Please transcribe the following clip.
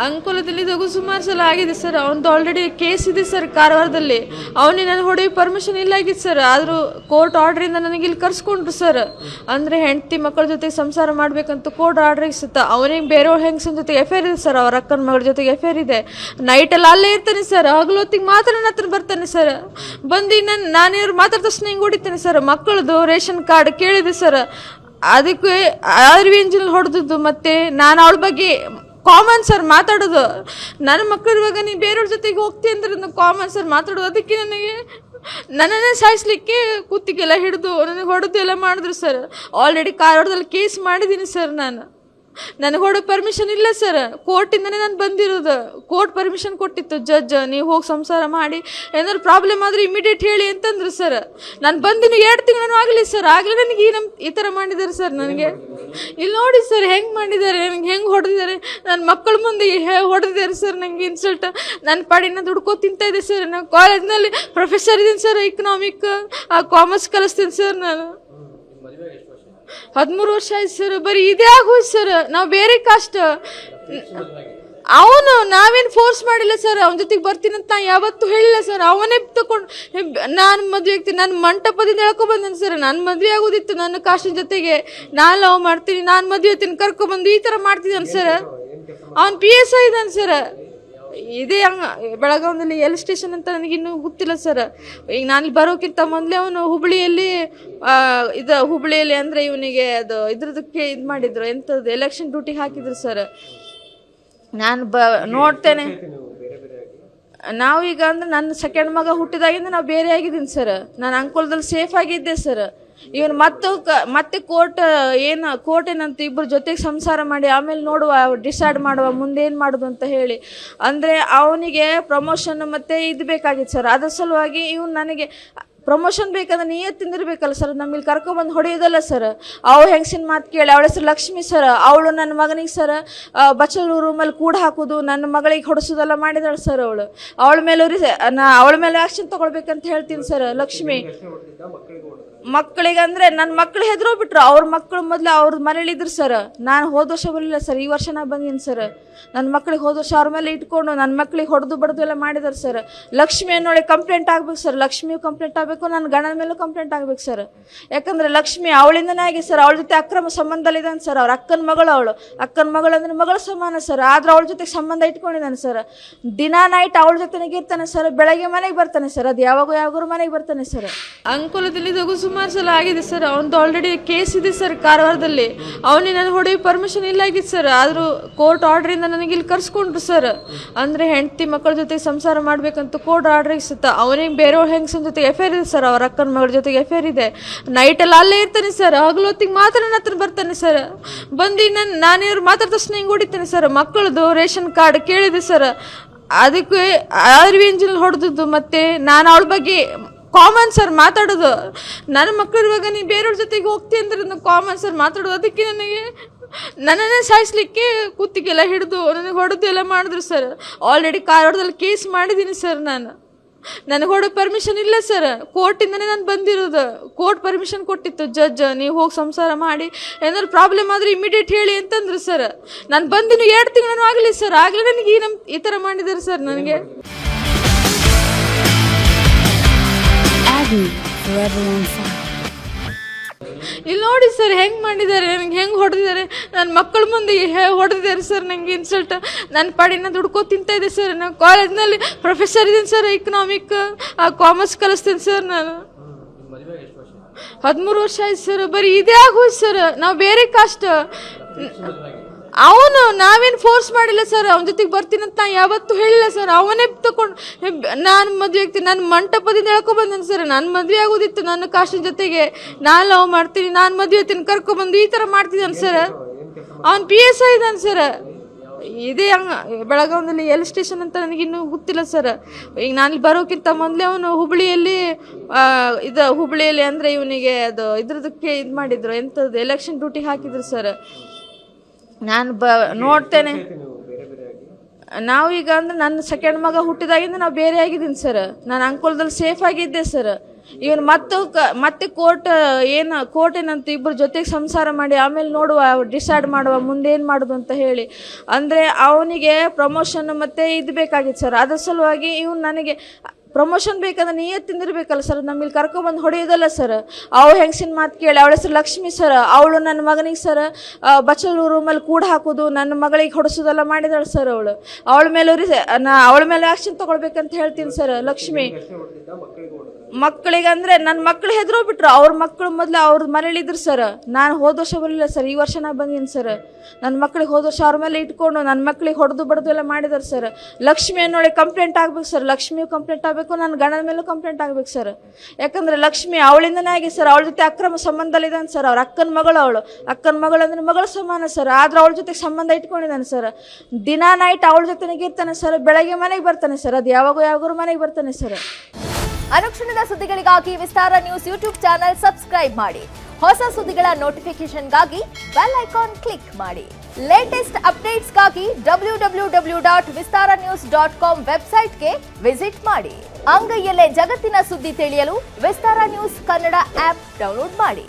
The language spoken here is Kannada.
ಅಂಕೋಲದಲ್ಲಿ ಇದು ಸುಮಾರು ಸಲ ಆಗಿದೆ ಸರ್. ಅವನದು ಆಲ್ರೆಡಿ ಕೇಸ್ ಇದೆ ಸರ್ ಕಾರವಾರದಲ್ಲಿ. ಅವನಿಗೆ ನಾನು ಹೊಡೆಯೋ ಪರ್ಮಿಷನ್ ಇಲ್ಲ ಆಗಿತ್ತು ಸರ್. ಆದರೂ ಕೋರ್ಟ್ ಆರ್ಡ್ರಿಂದ ನನಗೆ ಇಲ್ಲಿ ಕರ್ಸ್ಕೊಂಡ್ರು ಸರ್. ಅಂದರೆ ಹೆಂಡತಿ ಮಕ್ಕಳ ಜೊತೆಗೆ ಸಂಸಾರ ಮಾಡಬೇಕಂತ ಕೋರ್ಟ್ ಆರ್ಡ್ರ್ ಇಸುತ್ತೆ. ಅವನಿಗೆ ಬೇರೆಯವ್ರ ಹೆಂಗಸನ ಜೊತೆಗೆ ಎಫೇರ್ ಇದೆ ಸರ್. ಅವ್ರ ಅಕ್ಕನ ಮಗಳ ಜೊತೆಗೆ ಎಫೇರ್ ಇದೆ. ನೈಟಲ್ಲಿ ಅಲ್ಲೇ ಇರ್ತಾನೆ ಸರ್. ಹಗಲು ಹೊತ್ತಿಗೆ ಮಾತ್ರ ನನ್ನ ಹತ್ರ ಬರ್ತಾನೆ ಸರ್. ಬಂದು ನಾನೇವ್ರು ಮಾತಾಡ್ದ ತಕ್ಷಣ ಹಿಂಗೆ ಹೊಡಿತಾನೆ ಸರ್. ಮಕ್ಕಳದು ರೇಷನ್ ಕಾರ್ಡ್ ಕೇಳಿದೆ ಸರ್. ಅದಕ್ಕೆ RV ಹೊಡೆದದ್ದು. ಮತ್ತು ನಾನು ಅವಳ ಬಗ್ಗೆ ಕಾಮನ್ ಸರ್ ಮಾತಾಡೋದು. ನನ್ನ ಮಕ್ಕಳು ಇವಾಗ ನೀವು ಬೇರೆಯವ್ರ ಜೊತೆಗೆ ಹೋಗ್ತಿ ಅಂದ್ರೆ ಕಾಮನ್ ಸರ್ ಮಾತಾಡೋದು. ಅದಕ್ಕೆ ನನಗೆ ನನ್ನನ್ನೇ ಸಾಯಿಸ್ಲಿಕ್ಕೆ ಕುತ್ತಿಗೆಲ್ಲ ಹಿಡಿದು ನನಗೆ ಹೊಡೆದು ಎಲ್ಲ ಮಾಡಿದ್ರು ಸರ್. ಆಲ್ರೆಡಿ ಕಾರವಾರದಲ್ಲಿ ಕೇಸ್ ಮಾಡಿದ್ದೀನಿ ಸರ್. ನನಗೆ ಹೊಡೋ ಪರ್ಮಿಷನ್ ಇಲ್ಲ ಸರ್. ಕೋರ್ಟಿಂದನೇ ನಾನು ಬಂದಿರೋದು. ಕೋರ್ಟ್ ಪರ್ಮಿಷನ್ ಕೊಟ್ಟಿತ್ತು ಜಡ್ಜ್, ನೀವು ಹೋಗಿ ಸಂಸಾರ ಮಾಡಿ, ಏನಾದ್ರು ಪ್ರಾಬ್ಲಮ್ ಆದರೆ ಇಮಿಡಿಯೇಟ್ ಹೇಳಿ ಅಂತಂದ್ರು ಸರ್. ನಾನು ಬಂದಿನ 2 ತಿಂಗಳು ಆಗಲಿ ಸರ್. ಆಗಲೇ ನನಗೆ ಈ ಥರ ಮಾಡಿದ್ದಾರೆ ಸರ್. ನನಗೆ ಇಲ್ಲಿ ನೋಡಿ ಸರ್ ಹೆಂಗೆ ಮಾಡಿದ್ದಾರೆ, ನನಗೆ ಹೆಂಗೆ ಹೊಡೆದಿದ್ದಾರೆ. ನನ್ನ ಮಕ್ಕಳ ಮುಂದೆ ಹೊಡೆದಿದ್ದಾರೆ ಸರ್. ನನಗೆ ಇನ್ಸಲ್ಟ್. ನನ್ನ ಪಾಡಿನ ದುಡ್ಕೋ ತಿಂತಾ ಇದೆ ಸರ್. ನಾನು ಕಾಲೇಜ್ನಲ್ಲಿ ಪ್ರೊಫೆಸರ್ ಇದ್ದೀನಿ ಸರ್. ಇಕನಾಮಿಕ್ ಕಾಮರ್ಸ್ ಕಲಿಸ್ತೀನಿ ಸರ್. ನಾನು 13 ವರ್ಷ ಆಯ್ತು ಸರ್. ಬರೀ ಇದೇ ಆಗೋಯ್ತು ಸರ್. ನಾವು ಬೇರೆ ಕಾಸ್ಟ್. ಅವನು ನಾವೇನು ಫೋರ್ಸ್ ಮಾಡಿಲ್ಲ ಸರ್. ಅವನ ಜೊತೆಗೆ ಬರ್ತೀನಿ ಅಂತ ಯಾವತ್ತೂ ಹೇಳಿಲ್ಲ ಸರ್. ಅವನೇ ತಗೊಂಡು ನಾನು ಮದುವೆ ಆಗ್ತೀನಿ. ನಾನು ಮಂಟಪದಿಂದ ಹೇಳ್ಕೊಬಂದೇನೆ ಸರ್. ನಾನು ಮದುವೆ ಆಗೋದಿತ್ತು ನನ್ನ ಕಾಸ್ಟಿನ ಜೊತೆಗೆ. ನಾನು ಲವ್ ಮಾಡ್ತೀನಿ, ನಾನು ಮದುವೆ ಆಗ್ತೀನಿ, ಕರ್ಕೊಬಂದು ಈ ಥರ ಮಾಡ್ತಿದ್ದಾನೆ ಸರ್. ಅವನು PSI ಇದ್ದಾನೆ ಸರ್. ಇದೇ ಬೆಳಗಾವಿಯಲ್ಲಿ ಎಲ್ ಸ್ಟೇಷನ್ ಅಂತ ನನಗಿನ್ನೂ ಗೊತ್ತಿಲ್ಲ ಸರ್. ಈಗ ನಾನು ಬರೋಕ್ಕಿಂತ ಮೊದಲೇ ಅವನು ಹುಬ್ಳಿಯಲ್ಲಿ ಹುಬ್ಳಿಯಲ್ಲಿ ಅಂದರೆ ಇವನಿಗೆ ಅದು ಇದ್ರದಕ್ಕೆ ಇದು ಮಾಡಿದ್ರು, ಎಂಥದ್ದು ಎಲೆಕ್ಷನ್ ಡ್ಯೂಟಿ ಹಾಕಿದ್ರು ಸರ್. ನಾನು ನೋಡ್ತೇನೆ. ನಾವೀಗ ಅಂದರೆ ನನ್ನ ಸೆಕೆಂಡ್ ಮಗ ಹುಟ್ಟಿದಾಗಿಂದ ನಾವು ಬೇರೆ ಆಗಿದ್ದೀನಿ ಸರ್. ನಾನು ಅಂಕೋಲದಲ್ಲಿ ಸೇಫ್ ಆಗಿದ್ದೆ ಸರ್. ಇವನು ಮತ್ತೆ ಕೋರ್ಟ್ ಏನಂತ ಇಬ್ಬರು ಜೊತೆಗೆ ಸಂಸಾರ ಮಾಡಿ ಆಮೇಲೆ ನೋಡುವ, ಡಿಸೈಡ್ ಮಾಡುವ ಮುಂದೆ ಏನು ಮಾಡೋದು ಅಂತ ಹೇಳಿ. ಅಂದರೆ ಅವನಿಗೆ ಪ್ರಮೋಷನ್ ಮತ್ತು ಇದು ಬೇಕಾಗಿತ್ತು ಸರ್. ಅದ್ರ ಸಲುವಾಗಿ ಇವನು ನನಗೆ ಪ್ರಮೋಷನ್ ಬೇಕಂದ್ರೆ ನಿಯತ್ತಿಂದಿರ್ಬೇಕಲ್ಲ ಸರ್. ನಮ್ಮಲ್ಲಿ ಕರ್ಕೊಬಂದು ಹೊಡೆಯೋದಲ್ಲ ಸರ್. ಅವಳು ಹೆಂಗಸಿನ ಮಾತು ಕೇಳಿ, ಅವಳ ಹೆಸರು ಲಕ್ಷ್ಮಿ ಸರ್. ಅವಳು ನನ್ನ ಮಗನಿಗೆ ಸರ್ ಬಚ್ಚಲು ರೂಮಲ್ಲಿ ಕೂಡ ಹಾಕೋದು, ನನ್ನ ಮಗಳಿಗೆ ಹೊಡೆಸೋದೆಲ್ಲ ಮಾಡಿದಾಳೆ ಸರ್. ಅವಳ ಮೇಲೆ ಆ್ಯಕ್ಷನ್ ತೊಗೊಳ್ಬೇಕಂತ ಹೇಳ್ತೀನಿ ಸರ್. ಲಕ್ಷ್ಮಿ ಮಕ್ಕಳಿಗೆ ಅಂದರೆ ನನ್ನ ಮಕ್ಕಳು ಹೆದರೋಗ್ಬಿಟ್ರು. ಅವ್ರ ಮಕ್ಕಳು ಮೊದಲು ಅವ್ರ ಮನೇಲಿದ್ರು ಸರ್. ನಾನು ಹೋದ ವರ್ಷ ಬರಲಿಲ್ಲ ಸರ್. ಈ ವರ್ಷ ನಾನು ಬಂದೀನಿ ಸರ್. ನನ್ನ ಮಕ್ಕಳಿಗೆ ಹೋದ ವರ್ಷ ಅವ್ರ ಮೇಲೆ ಇಟ್ಕೊಂಡು ನನ್ನ ಮಕ್ಕಳಿಗೆ ಹೊಡೆದು ಬಡ್ದು ಎಲ್ಲ ಮಾಡಿದಾರೆ ಸರ್. ಲಕ್ಷ್ಮಿ ಅನ್ನೋಳೆ ಕಂಪ್ಲೇಂಟ್ ಆಗ್ಬೇಕು ಸರ್. ಲಕ್ಷ್ಮಿಯು ಕಂಪ್ಲೇಂಟ್ ಆಗಬೇಕು, ನನ್ನ ಗಂಡನ ಮೇಲೂ ಕಂಪ್ಲೇಂಟ್ ಆಗ್ಬೇಕು ಸರ್. ಯಾಕಂದರೆ ಲಕ್ಷ್ಮಿ ಅವಳಿಂದನೇ ಆಗಿ ಸರ್. ಅವಳ ಜೊತೆ ಅಕ್ರಮ ಸಂಬಂಧದಲ್ಲಿದ್ದಾನೆ ಸರ್. ಅವ್ರ ಅಕ್ಕನ ಮಗಳು ಅಕ್ಕನ ಮಗಳು ಅಂದರೆ ಮಗಳ ಸಮಾನ ಸರ್. ಆದ್ರೆ ಅವಳ ಜೊತೆಗೆ ಸಂಬಂಧ ಇಟ್ಕೊಂಡಿದ್ದಾನೆ ಸರ್. ದಿನ ನೈಟ್ ಅವಳ ಜೊತೆಗೆ ಇರ್ತಾನೆ ಸರ್. ಬೆಳಗ್ಗೆ ಮನೆಗೆ ಬರ್ತಾನೆ ಸರ್. ಅದು ಯಾವಾಗೂ ಮನೆಗೆ ಬರ್ತಾನೆ ಸರ್. ಅಂಕೋಲದಲ್ಲಿ ಇದು ಸುಮಾರು ಸಲ ಆಗಿದೆ ಸರ್. ಅವನದು ಆಲ್ರೆಡಿ ಕೇಸ್ ಇದೆ ಸರ್ ಕಾರವಾರದಲ್ಲಿ. ಅವನಿಗೆ ನಾನು ಹೊಡೆಯೋ ಪರ್ಮಿಷನ್ ಇಲ್ಲ ಆಗಿತ್ತು ಸರ್. ಆದರೂ ಕೋರ್ಟ್ ಆರ್ಡ್ರಿಂದ ನನಗೆ ಇಲ್ಲಿ ಕರ್ಸ್ಕೊಂಡ್ರು ಸರ್. ಅಂದರೆ ಹೆಂಡತಿ ಮಕ್ಕಳ ಜೊತೆಗೆ ಸಂಸಾರ ಮಾಡಬೇಕಂತ ಕೋರ್ಟ್ ಆರ್ಡ್ರ್ ಇಸುತ್ತೆ. ಅವನಿಗೆ ಬೇರೆಯವ್ರ ಹೆಂಗಸನ ಜೊತೆಗೆ ಎಫೇರ್ ಇದೆ ಸರ್. ಅವ್ರ ಅಕ್ಕನ ಮಗಳ ಜೊತೆಗೆ ಎಫೇರ್ ಇದೆ. ನೈಟಲ್ಲಿ ಅಲ್ಲೇ ಇರ್ತಾನೆ ಸರ್. ಹಗಲು ಹೊತ್ತಿಗೆ ಮಾತ್ರ ನನ್ನ ಹತ್ರ ಬರ್ತಾನೆ ಸರ್. ಬಂದು ನಾನೇವ್ರು ಮಾತಾಡ್ದ ತಕ್ಷಣ ಹಿಂಗೆ ಹೊಡಿತಾನೆ ಸರ್. ಮಕ್ಕಳದು ರೇಷನ್ ಕಾರ್ಡ್ ಕೇಳಿದೆ ಸರ್. ಅದಕ್ಕೆ RV ಹೊಡೆದದ್ದು. ಮತ್ತು ನಾನು ಅವಳ ಬಗ್ಗೆ ಕಾಮನ್ ಸರ್ ಮಾತಾಡೋದು. ನನ್ನ ಮಕ್ಕಳು ಇವಾಗ ನೀವು ಬೇರೆಯವ್ರ ಜೊತೆಗೆ ಹೋಗ್ತಿ ಅಂದ್ರೆ ಕಾಮನ್ ಸರ್ ಮಾತಾಡೋದು. ಅದಕ್ಕೆ ನನಗೆ ನನ್ನನ್ನೇ ಸಾಯಿಸ್ಲಿಕ್ಕೆ ಕುತ್ತಿಗೆಲ್ಲ ಹಿಡಿದು ನನಗೆ ಹೊಡೆದು ಎಲ್ಲ ಮಾಡಿದ್ರು ಸರ್. ಆಲ್ರೆಡಿ ಕಾರವಾರದಲ್ಲಿ ಕೇಸ್ ಮಾಡಿದ್ದೀನಿ ಸರ್. ನನಗೆ ಹೊಡೋ ಪರ್ಮಿಷನ್ ಇಲ್ಲ ಸರ್. ಕೋರ್ಟಿಂದನೇ ನಾನು ಬಂದಿರೋದು. ಕೋರ್ಟ್ ಪರ್ಮಿಷನ್ ಕೊಟ್ಟಿತ್ತು ಜಡ್ಜ್, ನೀವು ಹೋಗಿ ಸಂಸಾರ ಮಾಡಿ, ಏನಾದ್ರು ಪ್ರಾಬ್ಲಮ್ ಆದರೆ ಇಮಿಡಿಯೇಟ್ ಹೇಳಿ ಅಂತಂದ್ರು ಸರ್. ನಾನು ಬಂದಿನ 2 ತಿಂಗಳು ಆಗಲಿ ಸರ್. ಆಗಲೇ ನನಗೆ ಈ ಥರ ಮಾಡಿದ್ದಾರೆ ಸರ್. ನನಗೆ ಇಲ್ಲಿ ನೋಡಿ ಸರ್ ಹೆಂಗೆ ಮಾಡಿದ್ದಾರೆ, ನನಗೆ ಹೆಂಗೆ ಹೊಡೆದಿದ್ದಾರೆ. ನನ್ನ ಮಕ್ಕಳ ಮುಂದೆ ಹೊಡೆದಿದ್ದಾರೆ ಸರ್. ನನಗೆ ಇನ್ಸಲ್ಟ್. ನನ್ನ ಪಾಡಿನ ದುಡ್ಕೋ ತಿಂತಾ ಇದೆ ಸರ್. ನಾನು ಕಾಲೇಜ್ನಲ್ಲಿ ಪ್ರೊಫೆಸರ್ ಇದ್ದೀನಿ ಸರ್. ಇಕನಾಮಿಕ್ ಕಾಮರ್ಸ್ ಕಲಿಸ್ತೀನಿ ಸರ್. ನಾನು 13 ವರ್ಷ ಆಯ್ತು ಸರ್. ಬರೀ ಇದೇ ಆಗೋಯ್ತು ಸರ್. ನಾವು ಬೇರೆ ಕಾಸ್ಟ್. ಅವನು ನಾವೇನು ಫೋರ್ಸ್ ಮಾಡಿಲ್ಲ ಸರ್. ಅವನ ಜೊತೆಗೆ ಬರ್ತೀನಿ ಅಂತ ಯಾವತ್ತೂ ಹೇಳಿಲ್ಲ ಸರ್. ಅವನೇ ತಗೊಂಡು ನಾನು ಮದುವೆ ಆಗ್ತೀನಿ. ನಾನು ಮಂಟಪದಿಂದ ಹೇಳ್ಕೊಬಂದೇನೆ ಸರ್. ನಾನು ಮದುವೆ ಆಗೋದಿತ್ತು ನನ್ನ ಕಾಸ್ಟಿನ ಜೊತೆಗೆ. ನಾನು ಲವ್ ಮಾಡ್ತೀನಿ, ನಾನು ಮದುವೆ ಆಗ್ತೀನಿ, ಕರ್ಕೊಬಂದು ಈ ಥರ ಮಾಡ್ತಿದ್ದಾನೆ ಸರ್. ಅವನು PSI ಇದ್ದಾನೆ ಸರ್. ಇದೇ ಬೆಳಗಾವಿಯಲ್ಲಿ ಎಲ್ ಸ್ಟೇಷನ್ ಅಂತ ನನಗಿನ್ನೂ ಗೊತ್ತಿಲ್ಲ ಸರ್. ಈಗ ನಾನು ಬರೋಕ್ಕಿಂತ ಮೊದಲೇ ಅವನು ಹುಬ್ಳಿಯಲ್ಲಿ ಅಂದರೆ ಇವನಿಗೆ ಅದು ಇದ್ರದಕ್ಕೆ ಇದು ಮಾಡಿದ್ರು, ಎಂಥದ್ದು ಎಲೆಕ್ಷನ್ ಡ್ಯೂಟಿ ಹಾಕಿದ್ರು ಸರ್. ನಾನು ನೋಡ್ತೇನೆ. ನಾವೀಗ ಅಂದರೆ ನನ್ನ ಸೆಕೆಂಡ್ ಮಗ ಹುಟ್ಟಿದಾಗಿಂದ ನಾವು ಬೇರೆ ಆಗಿದ್ದೀನಿ ಸರ್. ನಾನು ಅಂಕೋಲದಲ್ಲಿ ಸೇಫ್ ಆಗಿದ್ದೆ ಸರ್. ಇವನು ಮತ್ತೆ ಕೋರ್ಟ್ ಏನಂತ ಇಬ್ಬರು ಜೊತೆಗೆ ಸಂಸಾರ ಮಾಡಿ ಆಮೇಲೆ ನೋಡುವ ಡಿಸೈಡ್ ಮಾಡುವ ಮುಂದೆ ಏನು ಮಾಡೋದು ಅಂತ ಹೇಳಿ. ಅಂದರೆ ಅವನಿಗೆ ಪ್ರಮೋಷನ್ ಮತ್ತು ಇದು ಬೇಕಾಗಿತ್ತು ಸರ್. ಅದ್ರ ಸಲುವಾಗಿ ಇವನು ನನಗೆ ಪ್ರಮೋಷನ್ ಬೇಕಂದ್ರೆ ನೀಯೇ ತಿಂದಿರ್ಬೇಕಲ್ಲ ಸರ್. ನಮ್ಮಲ್ಲಿ ಕರ್ಕೊಬಂದು ಹೊಡೆಯೋದಲ್ಲ ಸರ್. ಅವಳು ಹೆಂಗಸಿನ ಮಾತು ಕೇಳಿ, ಅವಳ ಹೆಸರು ಲಕ್ಷ್ಮಿ ಸರ್. ಅವಳು ನನ್ನ ಮಗನಿಗೆ ಸರ್ ಬಚ್ಚಲು ರೂಮಲ್ಲಿ ಕೂಡ ಹಾಕೋದು, ನನ್ನ ಮಗಳಿಗೆ ಹೊಡೆಸೋದೆಲ್ಲ ಮಾಡಿದಾಳೆ ಸರ್. ಅವಳ ಮೇಲೆ ಆ್ಯಕ್ಷನ್ ತೊಗೊಳ್ಬೇಕಂತ ಹೇಳ್ತೀನಿ ಸರ್. ಲಕ್ಷ್ಮಿ ಮಕ್ಕಳಿಗೆ ಅಂದರೆ ನನ್ನ ಮಕ್ಕಳು ಹೆದರೋಗ್ಬಿಟ್ರು. ಅವ್ರ ಮಕ್ಕಳು ಮೊದಲು ಅವ್ರ ಮನೇಲಿ ಇದ್ರು ಸರ್. ನಾನು ಹೋದ ವರ್ಷ ಬರಲಿಲ್ಲ ಸರ್, ಈ ವರ್ಷ ನಾ ಬಂದೀನಿ ಸರ್. ನನ್ನ ಮಕ್ಕಳಿಗೆ ಹೋದ ವರ್ಷ ಅವ್ರ ಮೇಲೆ ಇಟ್ಕೊಂಡು ನನ್ನ ಮಕ್ಕಳಿಗೆ ಹೊಡೆದು ಬಡ್ದು ಎಲ್ಲ ಮಾಡಿದಾರೆ ಸರ್. ಲಕ್ಷ್ಮಿ ಅನ್ನೋಳಿ ಕಂಪ್ಲೇಂಟ್ ಆಗ್ಬೇಕು ಸರ್. ಲಕ್ಷ್ಮಿಯು ಕಂಪ್ಲೇಂಟ್ ಆಗಬೇಕು, ನನ್ನ ಗಂಡನ ಮೇಲೂ ಕಂಪ್ಲೇಂಟ್ ಆಗ್ಬೇಕು ಸರ್. ಯಾಕಂದರೆ ಲಕ್ಷ್ಮಿ ಅವಳಿಂದನೇ ಆಗಿ ಸರ್. ಅವಳ ಜೊತೆ ಅಕ್ರಮ ಸಂಬಂಧದಲ್ಲಿದ್ದಾನೆ ಸರ್. ಅವ್ರ ಅಕ್ಕನ ಮಗಳು ಅಂದರೆ ಮಗಳ ಸಮಾನ ಸರ್. ಆದ್ರೆ ಅವಳ ಜೊತೆಗೆ ಸಂಬಂಧ ಇಟ್ಕೊಂಡಿದ್ದಾನೆ ಸರ್. ದಿನಾ ನೈಟ್ ಅವಳ ಜೊತೆಗೆ ಇರ್ತಾನೆ ಸರ್. ಬೆಳಗ್ಗೆ ಮನೆಗೆ ಬರ್ತಾನೆ ಸರ್. ಅದು ಯಾವಾಗೂ ಮನೆಗೆ ಬರ್ತಾನೆ ಸರ್. ಅನುಕ್ಷಣದ ಸುದ್ದಿಗಳಿಗಾಗಿ ವಿಸ್ತಾರ ನ್ಯೂಸ್ ಯೂಟ್ಯೂಬ್ ಚಾನೆಲ್ ಸಬ್ಸ್ಕ್ರೈಬ್ ಮಾಡಿ. ಹೊಸ ಸುದ್ದಿಗಳ ನೋಟಿಫಿಕೇಶನ್ಗಾಗಿ ಬೆಲ್ ಐಕಾನ್ ಕ್ಲಿಕ್ ಮಾಡಿ. ಲೇಟೆಸ್ಟ್ ಅಪ್ಡೇಟ್ಸ್ಗಾಗಿ www.vistaranews.com ವೆಬ್ಸೈಟ್ಗೆ ವಿಸಿಟ್ ಮಾಡಿ. ಅಂಗೈಯಲ್ಲೇ ಜಗತ್ತಿನ ಸುದ್ದಿ ತಿಳಿಯಲು ವಿಸ್ತಾರ ನ್ಯೂಸ್ ಕನ್ನಡ ಆಪ್ ಡೌನ್ಲೋಡ್ ಮಾಡಿ.